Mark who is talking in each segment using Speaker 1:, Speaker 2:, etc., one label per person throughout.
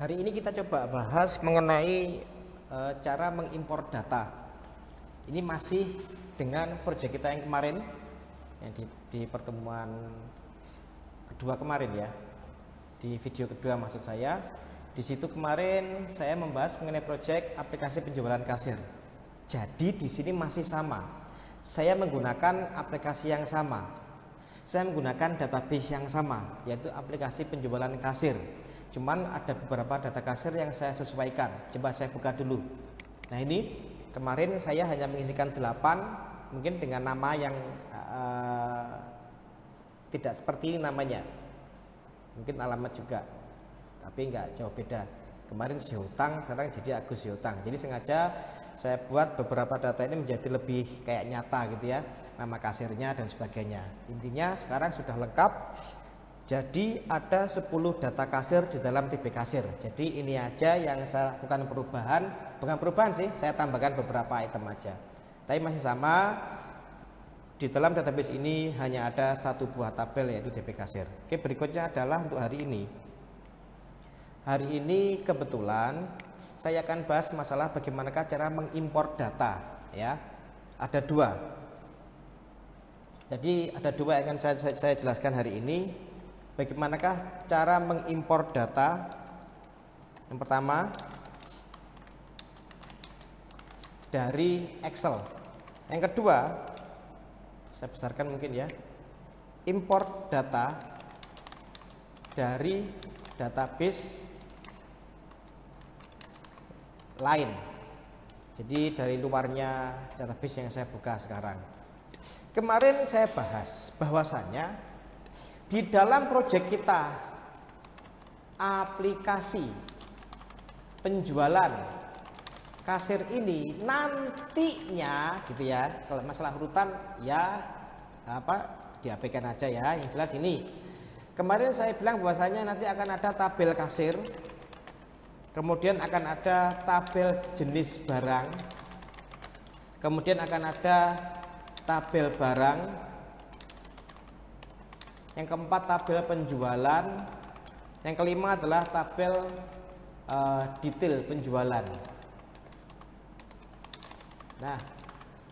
Speaker 1: Hari ini kita coba bahas mengenai cara mengimpor data. Ini masih dengan proyek kita yang kemarin, yang di pertemuan kedua kemarin ya, di video kedua maksud saya. Di situ kemarin saya membahas mengenai proyek aplikasi penjualan kasir. Jadi di sini masih sama. Saya menggunakan aplikasi yang sama. Saya menggunakan database yang sama, yaitu aplikasi penjualan kasir. Cuman ada beberapa data kasir yang saya sesuaikan. Coba saya buka dulu. Nah ini kemarin saya hanya mengisikan 8, mungkin dengan nama yang tidak seperti ini namanya. Mungkin alamat juga, tapi nggak jauh beda. Kemarin Syihutang, sekarang jadi Agus Syihutang. Jadi sengaja saya buat beberapa data ini menjadi lebih kayak nyata gitu ya, nama kasirnya dan sebagainya. Intinya sekarang sudah lengkap. Jadi ada 10 data kasir di dalam DB kasir. Jadi ini aja yang saya lakukan perubahan. Bukan perubahan sih, saya tambahkan beberapa item aja. Tapi masih sama. Di dalam database ini hanya ada satu buah tabel, yaitu DB kasir. Oke, berikutnya adalah untuk hari ini. Hari ini kebetulan saya akan bahas masalah bagaimanakah cara mengimpor data ya. Ada 2. Jadi ada 2 yang akan saya jelaskan hari ini. Bagaimanakah cara mengimpor data? Yang pertama dari Excel. Yang kedua, saya besarkan mungkin ya, import data dari database lain. Jadi dari luarnya database yang saya buka sekarang. Kemarin saya bahas bahwasannya di dalam proyek kita aplikasi penjualan kasir ini nantinya gitu ya, kalau masalah urutan ya diabaikan aja ya, yang jelas ini. Kemarin saya bilang bahwasanya nanti akan ada tabel kasir, kemudian akan ada tabel jenis barang, kemudian akan ada tabel barang, yang keempat tabel penjualan, yang kelima adalah tabel detail penjualan. Nah,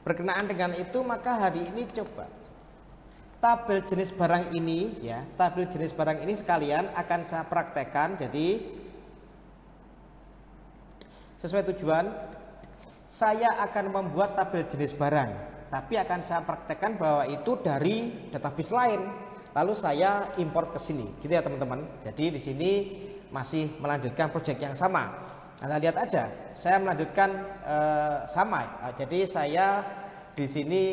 Speaker 1: berkenaan dengan itu maka hari ini coba tabel jenis barang ini ya, tabel jenis barang ini sekalian akan saya praktekkan. Jadi sesuai tujuan saya akan membuat tabel jenis barang, tapi akan saya praktekkan bahwa itu dari database lain. Lalu saya import ke sini, gitu ya teman-teman. Jadi di sini masih melanjutkan proyek yang sama. Anda lihat aja, saya melanjutkan sama. Jadi saya di sini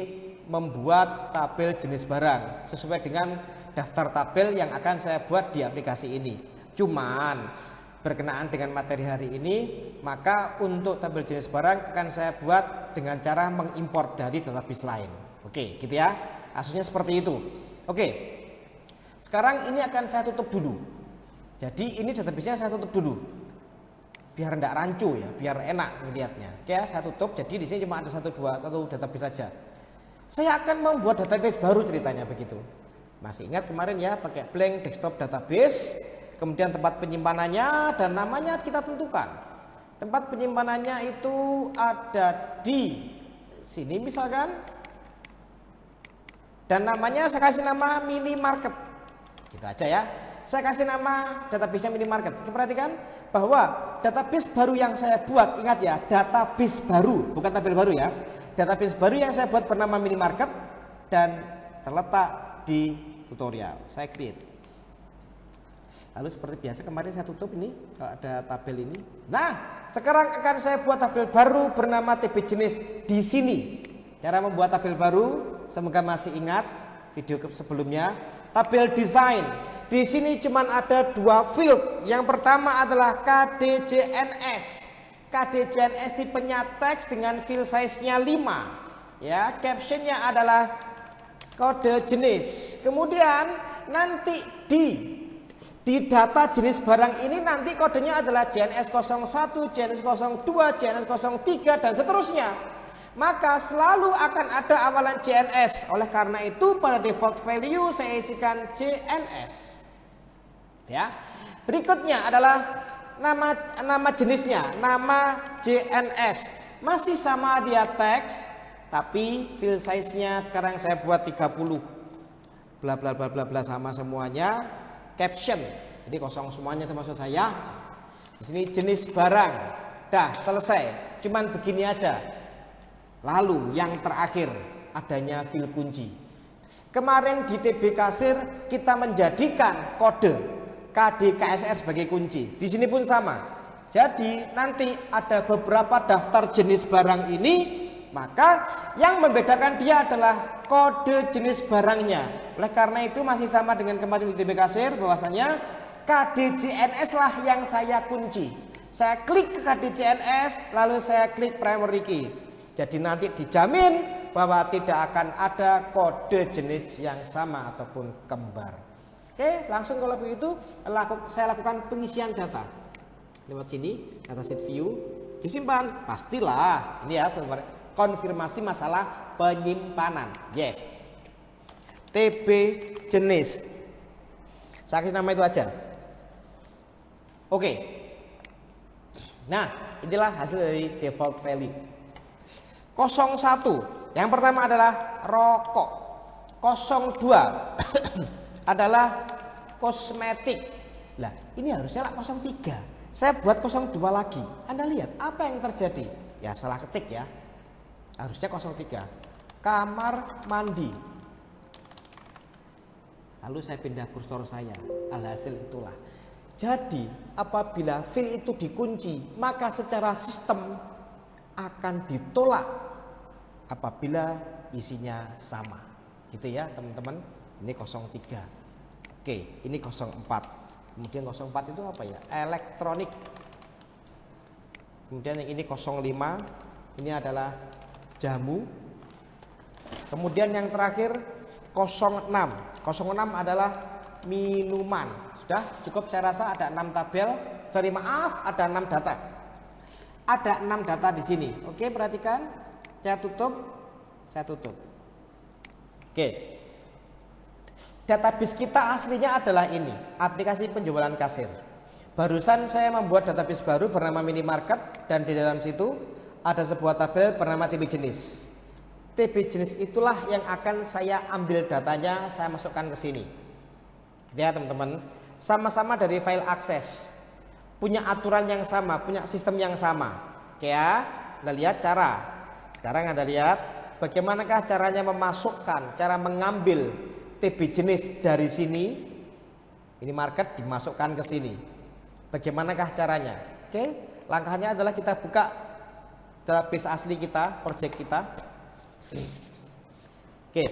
Speaker 1: membuat tabel jenis barang sesuai dengan daftar tabel yang akan saya buat di aplikasi ini. Cuman berkenaan dengan materi hari ini, maka untuk tabel jenis barang akan saya buat dengan cara mengimport dari database lain. Oke, gitu ya. Kasusnya seperti itu. Oke. Sekarang ini akan saya tutup dulu. Jadi ini database-nya saya tutup dulu. Biar enggak rancu ya, biar enak melihatnya. Oke, saya tutup. Jadi di sini cuma ada satu database saja. Saya akan membuat database baru ceritanya begitu. Masih ingat kemarin ya, pakai blank desktop database. Kemudian tempat penyimpanannya dan namanya kita tentukan. Tempat penyimpanannya itu ada di sini misalkan. Dan namanya saya kasih nama minimarket. Gitu aja ya. Saya kasih nama database minimarket. Perhatikan bahwa database baru yang saya buat, ingat ya, database baru, bukan tabel baru ya. Database baru yang saya buat bernama minimarket dan terletak di tutorial. Saya create. Lalu seperti biasa kemarin saya tutup ini kalau ada tabel ini. Nah, sekarang akan saya buat tabel baru bernama TB jenis di sini. Cara membuat tabel baru, semoga masih ingat video sebelumnya. Tabel desain. Di sini cuma ada 2 field. Yang pertama adalah KDJNS. KDJNS tipenya teks dengan field size-nya 5. Ya, captionnya adalah kode jenis. Kemudian nanti di data jenis barang ini nanti kodenya adalah JNS 01, JNS 02, JNS 03 dan seterusnya. Maka selalu akan ada awalan JNS. Oleh karena itu pada default value saya isikan JNS. Ya. Berikutnya adalah nama jenisnya, nama JNS. Masih sama dia teks, tapi file size-nya sekarang saya buat 30. Bla bla bla bla bla sama semuanya. Caption. Jadi kosong semuanya termasuk saya. Di sini jenis barang. Dah selesai. Cuman begini aja. Lalu yang terakhir adanya file kunci. Kemarin di TB Kasir kita menjadikan kode KDKSR sebagai kunci. Di sini pun sama. Jadi nanti ada beberapa daftar jenis barang ini, maka yang membedakan dia adalah kode jenis barangnya. Oleh karena itu masih sama dengan kemarin di TB Kasir, bahwasanya KDJNS lah yang saya kunci. Saya klik ke KDJNS, lalu saya klik primary key. Jadi nanti dijamin bahwa tidak akan ada kode jenis yang sama ataupun kembar. Oke, langsung kalau begitu saya lakukan pengisian data. Lewat sini, dataset view, disimpan. Pastilah, ini ya konfirmasi masalah penyimpanan. Yes. TB jenis. Saya kasih nama itu aja. Oke. Nah, inilah hasil dari default value. 01. Yang pertama adalah rokok. 02 adalah kosmetik. Lah, ini harusnya 03. Saya buat 02 lagi. Anda lihat apa yang terjadi? Ya salah ketik ya. Harusnya 03. Kamar mandi. Lalu saya pindah kursor saya. Alhasil itulah. Jadi apabila file itu dikunci, maka secara sistem akan ditolak apabila isinya sama. Gitu ya teman-teman. Ini 03. Oke, ini 04. Kemudian 04 itu apa ya? Elektronik. Kemudian yang ini 05. Ini adalah jamu. Kemudian yang terakhir 06. 06 adalah minuman. Sudah cukup, saya rasa ada 6 tabel. Sorry, maaf, ada 6 data. Ada 6 data di sini. Oke, perhatikan. Saya tutup. Oke. Database kita aslinya adalah ini, aplikasi penjualan kasir. Barusan saya membuat database baru bernama minimarket, dan di dalam situ ada sebuah tabel bernama TB jenis. TB jenis itulah yang akan saya ambil datanya, saya masukkan ke sini. Ya teman-teman, sama-sama dari file akses, punya aturan yang sama, punya sistem yang sama. Oke ya, Anda lihat cara. Sekarang Anda lihat bagaimanakah caranya memasukkan, cara mengambil TB jenis dari sini, ini market dimasukkan ke sini. Bagaimanakah caranya? Oke, langkahnya adalah kita buka database asli kita, project kita. Oke,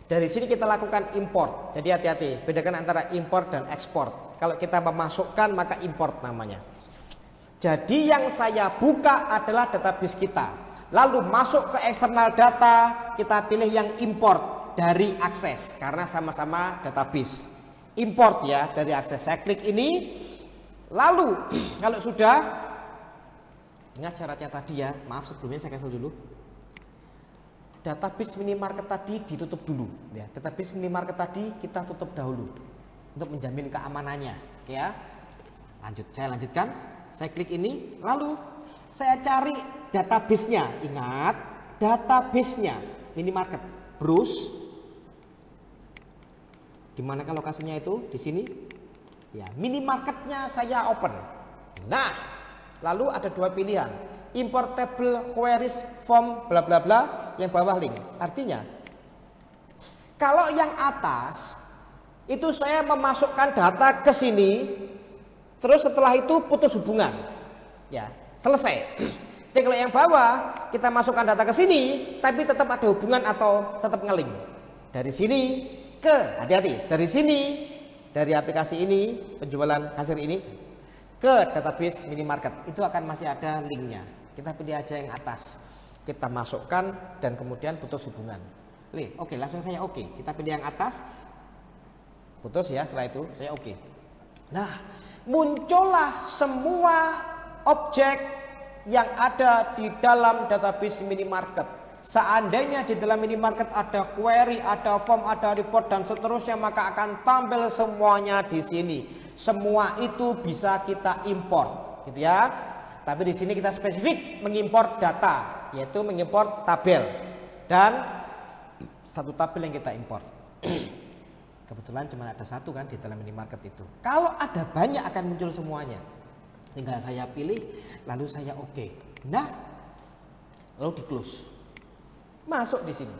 Speaker 1: dari sini kita lakukan import. Jadi hati-hati, bedakan antara import dan ekspor. Kalau kita memasukkan maka import namanya. Jadi yang saya buka adalah database kita. Lalu masuk ke eksternal data, kita pilih yang import dari akses karena sama-sama database. Import ya dari akses. Saya klik ini. Lalu kalau sudah, ingat syaratnya tadi ya. Maaf sebelumnya saya cancel dulu. Database minimarket tadi ditutup dulu ya. Database minimarket tadi kita tutup dahulu untuk menjamin keamanannya. Oke ya. Saya lanjutkan. Saya klik ini. Lalu saya cari database-nya. Ingat database-nya minimarket. Browse. Di manakah lokasinya itu? Di sini. Ya, minimarketnya saya open. Nah, lalu ada dua pilihan. Import table queries form bla bla bla, yang bawah link. Artinya, kalau yang atas itu saya memasukkan data ke sini, terus setelah itu putus hubungan. Ya, selesai. Tapi kalau yang bawah kita masukkan data ke sini, tapi tetap ada hubungan atau tetap ngelink. Dari sini ke, hati-hati, dari sini, dari aplikasi ini, penjualan kasir ini, ke database minimarket, itu akan masih ada linknya. Kita pilih aja yang atas, kita masukkan dan kemudian putus hubungan. Oke, langsung saya oke. Kita pilih yang atas, putus ya, setelah itu saya oke. Nah, muncullah semua objek yang ada di dalam database minimarket. Seandainya di dalam minimarket ada query, ada form, ada report dan seterusnya, maka akan tampil semuanya di sini. Semua itu bisa kita import, gitu ya. Tapi di sini kita spesifik mengimport data, yaitu mengimport tabel dan satu tabel yang kita import. Kebetulan cuma ada satu kan di dalam minimarket itu. Kalau ada banyak akan muncul semuanya. Tinggal saya pilih, lalu saya oke. Nah, lalu di close. Masuk di sini.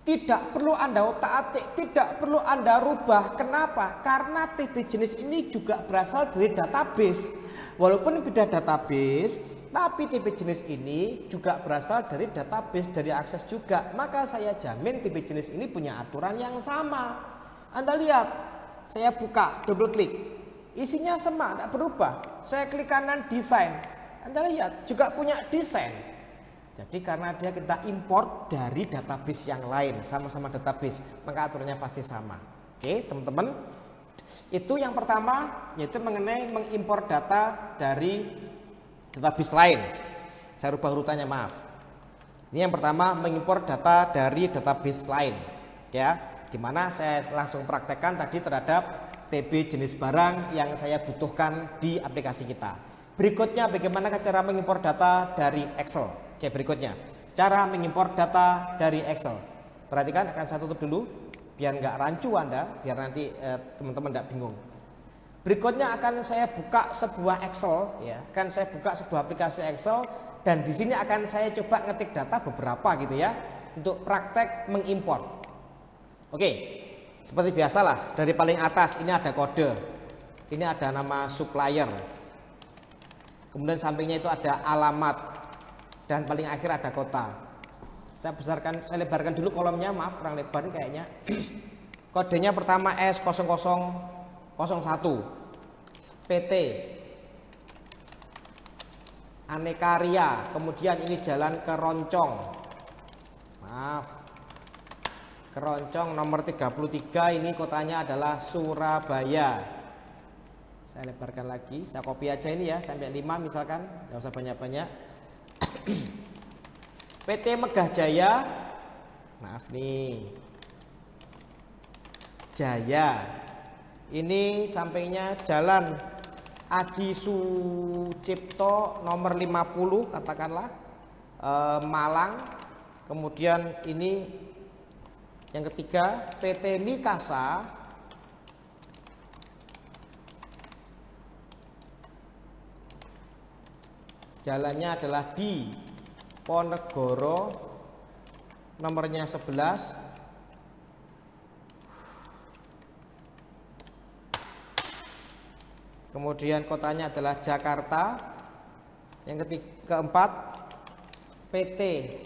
Speaker 1: Tidak perlu Anda otak-atik, tidak perlu Anda rubah. Kenapa? Karena TB jenis ini juga berasal dari database. Walaupun beda database, tapi TB jenis ini juga berasal dari database, dari akses juga. Maka saya jamin TB jenis ini punya aturan yang sama. Anda lihat, saya buka, double klik. Isinya sama, tidak berubah. Saya klik kanan, desain. Anda lihat, juga punya desain. Jadi karena dia kita import dari database yang lain, sama-sama database, maka aturannya pasti sama. Oke, teman-teman. Itu yang pertama, yaitu mengenai mengimport data dari database lain. Saya rubah urutannya, maaf. Ini yang pertama, mengimport data dari database lain, ya. Dimana saya langsung praktekkan tadi terhadap TB jenis barang yang saya butuhkan di aplikasi kita. Berikutnya, bagaimana cara mengimport data dari Excel. Oke, berikutnya cara mengimport data dari Excel. Perhatikan, akan saya tutup dulu biar nggak rancu Anda, biar nanti teman-teman nggak bingung. Berikutnya akan saya buka sebuah Excel, ya, akan saya buka sebuah aplikasi Excel dan di sini akan saya coba ngetik data beberapa gitu ya untuk praktek mengimport. Oke, seperti biasalah dari paling atas ini ada kode, ini ada nama supplier, kemudian sampingnya itu ada alamat. Dan paling akhir ada kota. Saya lebarkan dulu kolomnya, maaf kurang lebar kayaknya. Kodenya pertama S0001 PT Anekarya, kemudian ini jalan Keroncong. Maaf. Keroncong nomor 33, ini kotanya adalah Surabaya. Saya lebarkan lagi, saya copy aja ini ya sampai 5 misalkan, enggak usah banyak-banyak. PT Megah Jaya, maaf nih, Jaya, ini sampingnya Jalan Adi Sucipto nomor 50 katakanlah, Malang. Kemudian ini yang ketiga PT Mikasa, jalannya adalah di Ponegoro, nomornya 11. Kemudian kotanya adalah Jakarta. Yang keempat PT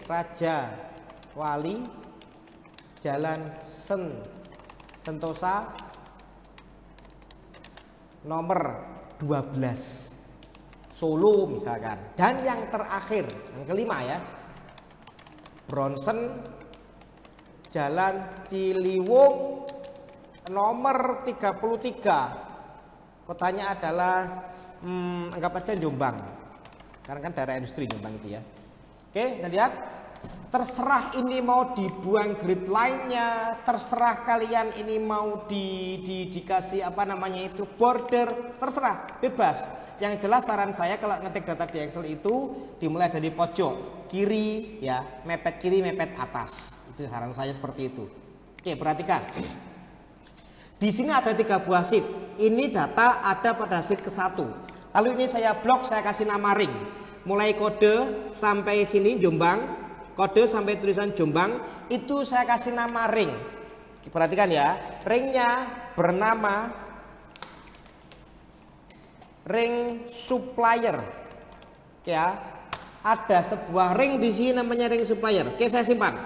Speaker 1: Raja Wali, Jalan Sentosa nomor 12. Solo misalkan. Dan yang terakhir, yang kelima ya, Bronson, Jalan Ciliwung nomor 33. Kotanya adalah anggap aja Jombang, karena kan daerah industri Jombang itu ya. Oke, kita lihat, terserah ini mau dibuang grid lainnya, terserah kalian ini mau dikasih apa namanya itu border, terserah, bebas. Yang jelas saran saya kalau ngetik data di Excel itu dimulai dari pojok kiri ya, mepet kiri, mepet atas. Itu saran saya seperti itu. Oke, perhatikan. Di sini ada 3 buah sheet. Ini data ada pada sheet ke-1. Lalu ini saya blok, saya kasih nama ring. Mulai kode sampai sini Jombang, kode sampai tulisan Jombang, itu saya kasih nama ring. Perhatikan ya, ringnya bernama ring supplier. Ya, ada sebuah ring di sini namanya ring supplier. Oke, saya simpan.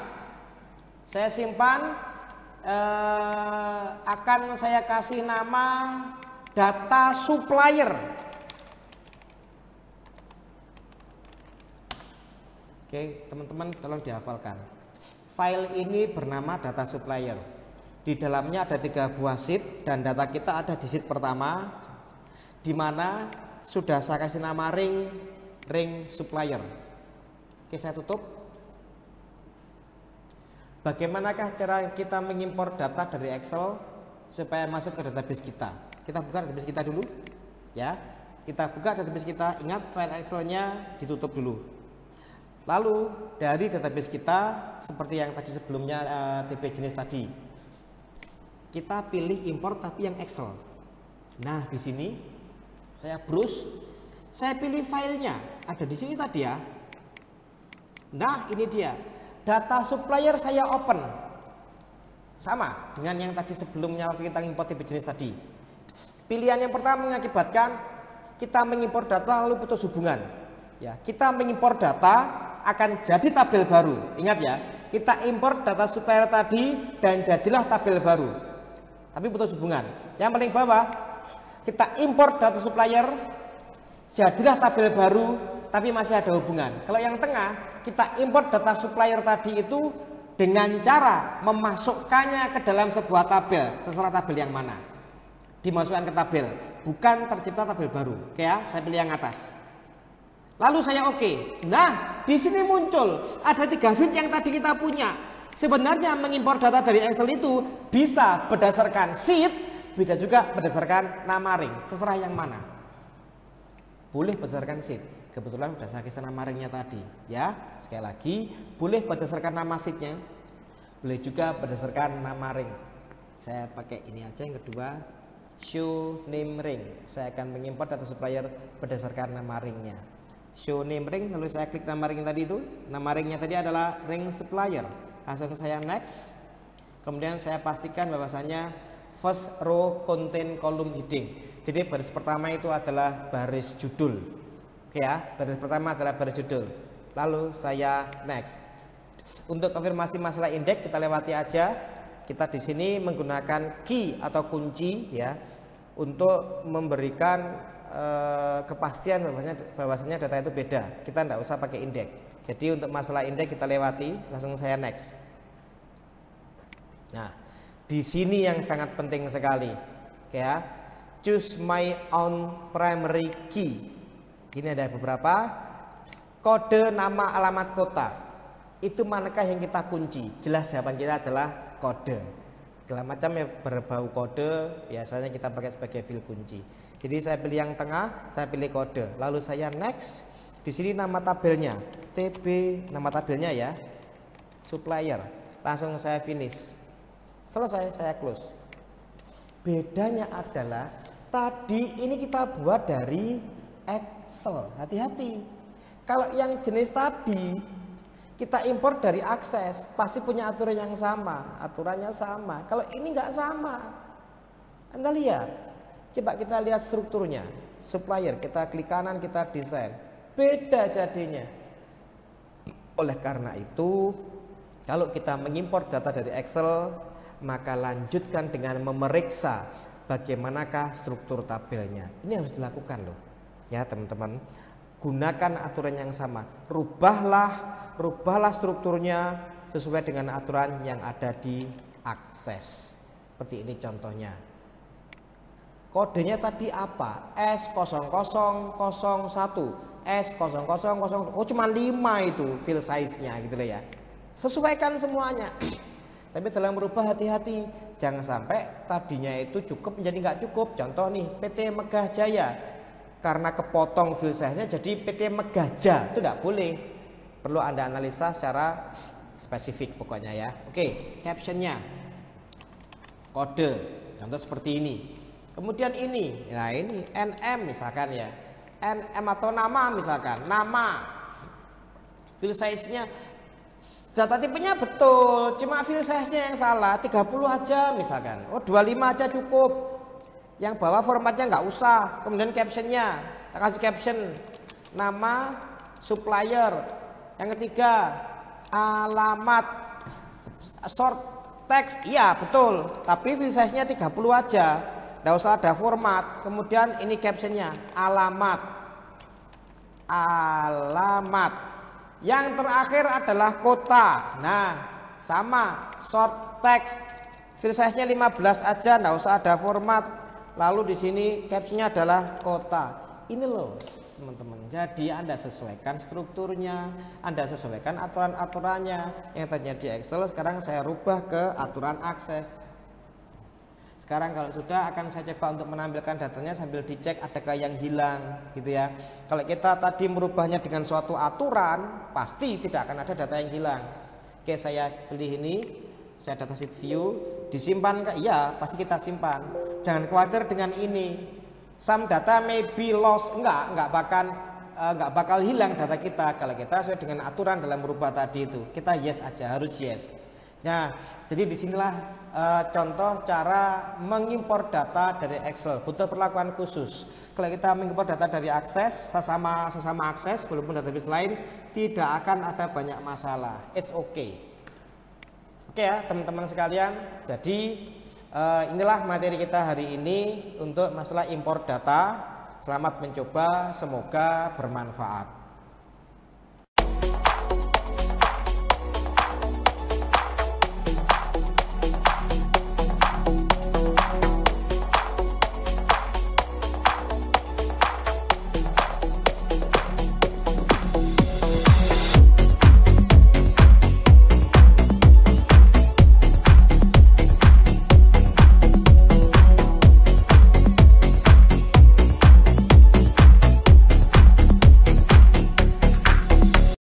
Speaker 1: Saya simpan. Akan saya kasih nama data supplier. Oke, teman-teman tolong dihafalkan. File ini bernama data supplier. Di dalamnya ada 3 buah sheet dan data kita ada di sheet pertama, di mana sudah saya kasih nama ring supplier. Oke, saya tutup. Bagaimanakah cara kita mengimpor data dari Excel supaya masuk ke database kita? Kita buka database kita dulu, ya. Kita buka database kita. Ingat file Excelnya ditutup dulu. Lalu dari database kita seperti yang tadi sebelumnya DB jenis tadi, kita pilih import tapi yang Excel. Nah di sini saya browse, saya pilih filenya. Ada di sini tadi ya. Nah ini dia. Data supplier saya open, sama dengan yang tadi sebelumnya waktu kita import DB jenis tadi. Pilihan yang pertama mengakibatkan kita mengimpor data lalu putus hubungan. Ya, kita mengimpor data akan jadi tabel baru. Ingat ya, kita import data supplier tadi dan jadilah tabel baru. Tapi putus hubungan. Yang paling bawah kita import data supplier, jadilah tabel baru, tapi masih ada hubungan. Kalau yang tengah kita import data supplier tadi itu dengan cara memasukkannya ke dalam sebuah tabel, terserah tabel yang mana. Dimasukkan ke tabel, bukan tercipta tabel baru. Oke ya, saya pilih yang atas. Lalu saya oke. Nah, di sini muncul ada 3 sheet yang tadi kita punya. Sebenarnya mengimpor data dari Excel itu bisa berdasarkan sheet, bisa juga berdasarkan nama ring, terserah yang mana. Boleh berdasarkan sheet. Kebetulan sudah saya kisah nama ringnya tadi, ya. Sekali lagi, boleh berdasarkan nama sheetnya, boleh juga berdasarkan nama ring. Saya pakai ini aja yang kedua, show name ring. Saya akan mengimpor data supplier berdasarkan nama ringnya. Show name ring, lalu saya klik nama ring tadi itu. Nama ringnya tadi adalah ring supplier. Langsung saya next. Kemudian saya pastikan bahwasanya first row contain column heading. Jadi baris pertama itu adalah baris judul. Oke ya, baris pertama adalah baris judul. Lalu saya next. Untuk konfirmasi masalah indeks kita lewati aja. Kita di sini menggunakan key atau kunci ya untuk memberikan kepastian bahwasanya data itu beda. Kita tidak usah pakai indeks. Jadi untuk masalah indeks kita lewati, langsung saya next. Nah, di sini yang sangat penting sekali. Oke ya. Choose my own primary key. Ini ada beberapa kode, nama, alamat, kota. Itu manakah yang kita kunci? Jelas jawaban kita adalah kode. Segala macam yang berbau kode biasanya kita pakai sebagai field kunci. Jadi saya pilih yang tengah, saya pilih kode. Lalu saya next. Di sini nama tabelnya, TB, nama tabelnya ya, supplier. Langsung saya finish. Selesai, saya close. Bedanya adalah tadi ini kita buat dari Excel, hati-hati. Kalau yang jenis tadi kita impor dari Access, pasti punya aturan yang sama, aturannya sama. Kalau ini nggak sama, Anda lihat. Coba kita lihat strukturnya. Supplier, kita klik kanan, kita desain, beda jadinya. Oleh karena itu, kalau kita mengimpor data dari Excel, maka lanjutkan dengan memeriksa bagaimanakah struktur tabelnya. Ini harus dilakukan loh. Ya teman-teman, gunakan aturan yang sama, rubahlah strukturnya sesuai dengan aturan yang ada di Access. Seperti ini contohnya. Kodenya tadi apa? S0001, S0000. Oh cuma 5 itu file size-nya gitu loh ya. Sesuaikan semuanya. Tapi dalam merubah hati-hati, jangan sampai tadinya itu cukup menjadi nggak cukup. Contoh nih PT Megah Jaya. Karena kepotong file size-nya jadi PT Megaja, itu tidak boleh. Perlu Anda analisa secara spesifik pokoknya ya. Oke, captionnya kode, contoh seperti ini. Kemudian ini, nah ini NM misalkan ya, NM atau nama misalkan, nama. File size-nya, data tipenya betul, cuma file size-nya yang salah, 30 aja misalkan. Oh 25 aja cukup. Yang bawah formatnya nggak usah. Kemudian captionnya, kita kasih caption nama supplier. Yang ketiga alamat, short text, iya betul. Tapi file size-nya 30 aja, nggak usah ada format. Kemudian ini captionnya alamat. Yang terakhir adalah kota. Nah sama, short text, file size-nya 15 aja, nggak usah ada format. Lalu di sini captionnya adalah kota. Ini loh teman-teman. Jadi Anda sesuaikan strukturnya, Anda sesuaikan aturan-aturannya. Yang tadinya di Excel sekarang saya rubah ke aturan akses. Sekarang kalau sudah akan saya coba untuk menampilkan datanya sambil dicek adakah yang hilang gitu ya. Kalau kita tadi merubahnya dengan suatu aturan, pasti tidak akan ada data yang hilang. Oke, saya pilih ini, saya data sheet view, disimpan ke iya, pasti kita simpan. Jangan khawatir dengan ini. Some data may be lost, enggak bakal hilang data kita kalau kita sesuai dengan aturan dalam merubah tadi itu. Kita yes aja, harus yes. Nah, jadi disinilah contoh cara mengimpor data dari Excel. Butuh perlakuan khusus. Kalau kita mengimpor data dari akses, sesama akses, walaupun database lain, tidak akan ada banyak masalah. It's okay. Oke ya, teman-teman sekalian. Jadi inilah materi kita hari ini untuk masalah impor data. Selamat mencoba, semoga bermanfaat.